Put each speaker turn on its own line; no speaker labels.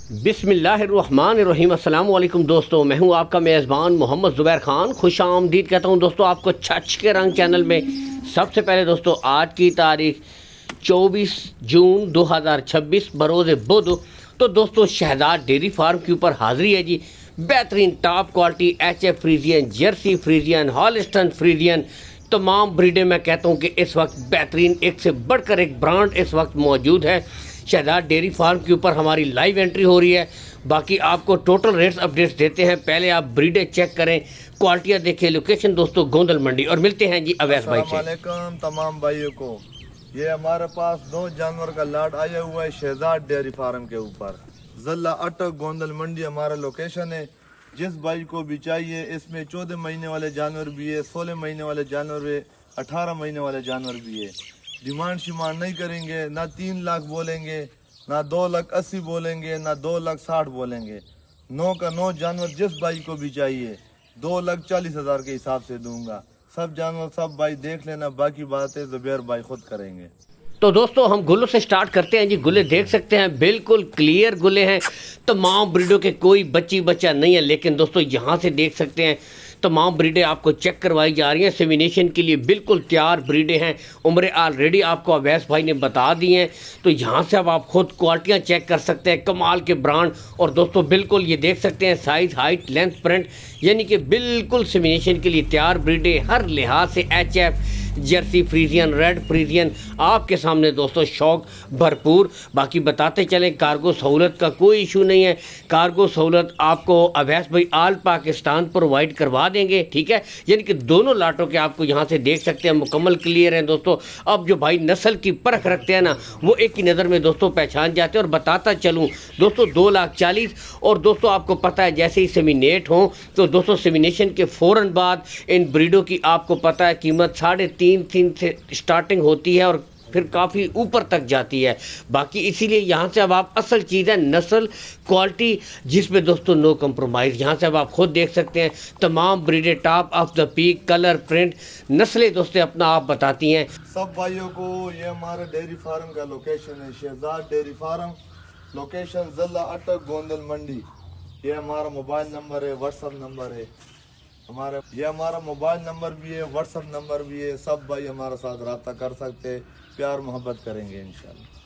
बिस्मिल्लाहिर्रहमानिर्रहीम। अस्सलाम वालेकुम दोस्तों, मैं हूं आपका मेज़बान मोहम्मद ज़ुबैर ख़ान। खुश आमदीद कहता हूं दोस्तों आपको छछ के रंग चैनल में। सबसे पहले दोस्तों आज की तारीख 24 जून 2026 बरोज़ बुध। तो दोस्तों शहजाद डेयरी फार्म के ऊपर हाज़िरी है जी। बेहतरीन top quality HF Friesian, Jersey Friesian, हॉलिस्टन Friesian तमाम ब्रीडें मैं कहता हूँ कि इस वक्त बेहतरीन, एक से बढ़कर एक ब्रांड इस वक्त मौजूद है। शहजाद डेयरी फार्म के ऊपर हमारी लाइव एंट्री हो रही है। बाकी आपको टोटल रेट्स अपडेट्स देते हैं, पहले आप ब्रीडें चेक करें, क्वालिटियाँ देखें। लोकेशन दोस्तों गोंदल मंडी। और मिलते हैं जी अवैस भाई से।
अस्सलामुअलैकुम तमाम भाइयों को। ये हमारे पास 2 जानवर का लाट आया हुआ है शहजाद डेयरी फार्म के ऊपर। जिला अटक गोंदल मंडी हमारा लोकेशन है। जिस भाई को भी चाहिए, इसमें 14 महीने वाले जानवर भी है, 16 महीने वाले जानवर है, 18 महीने वाले जानवर भी है। डिमांड शिमांड नहीं करेंगे, ना 3 लाख बोलेंगे, ना 2,80,000 बोलेंगे, ना 2,60,000 बोलेंगे। 9 का 9 जानवर जिस भाई को भी चाहिए 2,40,000 के हिसाब से दूंगा। सब जानवर सब भाई देख लेना, बाकी बातें जुबैर भाई खुद करेंगे।
तो दोस्तों हम गुल्लों से स्टार्ट करते हैं जी। गुल्ले देख सकते हैं, बिल्कुल क्लियर गुल्ले हैं। तमाम ब्रीडों के कोई बच्ची बच्चा नहीं है, लेकिन दोस्तों यहाँ से देख सकते हैं तमाम ब्रीडें आपको चेक करवाई जा रही हैं। सेमिनेशन के लिए बिल्कुल तैयार ब्रीडें हैं। उम्र ऑलरेडी आपको अवैस भाई ने बता दी हैं। तो यहाँ से अब आप खुद क्वालिटियाँ चेक कर सकते हैं, कमाल के ब्रांड। और दोस्तों बिल्कुल ये देख सकते हैं साइज़, हाइट, लेंथ, प्रिंट, यानी कि बिल्कुल सेमिनेशन के लिए तैयार ब्रीडें हर लिहाज से। HF, Jersey Friesian, red Friesian आपके सामने दोस्तों, शौक भरपूर। बाकी बताते चलें, कार्गो सहूलत का कोई इशू नहीं है। कार्गो सहूलत आपको अवैस भाई आल पाकिस्तान प्रोवाइड करवा देंगे, ठीक है। यानी कि दोनों लाटों के आपको यहाँ से देख सकते हैं मुकम्मल क्लियर हैं दोस्तों। अब जो भाई नस्ल की परख रखते हैं ना, वो एक ही नज़र में दोस्तों पहचान जाते हैं। और बताता चलूँ दोस्तों 2,40,000। और दोस्तों आपको पता है जैसे ही सेमिनेट हों तो दोस्तों सेमिनेशन के फ़ौरन बाद इन ब्रीडों की आपको पता है कीमत 3.5 से स्टार्टिंग होती है और फिर काफ़ी ऊपर तक जाती है। बाकी इसीलिए यहाँ से अब आप असल चीज़ है नस्ल, क्वालिटी, जिसमें दोस्तों नो कंप्रोमाइज़। यहाँ से अब आप खुद देख सकते हैं तमाम ब्रीडें top of the peak, colour, print, नस्लें दोस्तों अपना आप बताती हैं।
सब भाइयों को ये हमारे डेयरी फार्म का लोकेशन है, शहजाद डेयरी फार्म, लोकेशन जिला अटक गोंदल मंडी। ये हमारा मोबाइल नंबर है, व्हाट्सअप नंबर है हमारा। ये हमारा मोबाइल नंबर भी है, व्हाट्सअप नंबर भी है। सब भाई हमारे साथ रब्ता कर सकते हैं, प्यार मोहब्बत करेंगे इंशाल्लाह।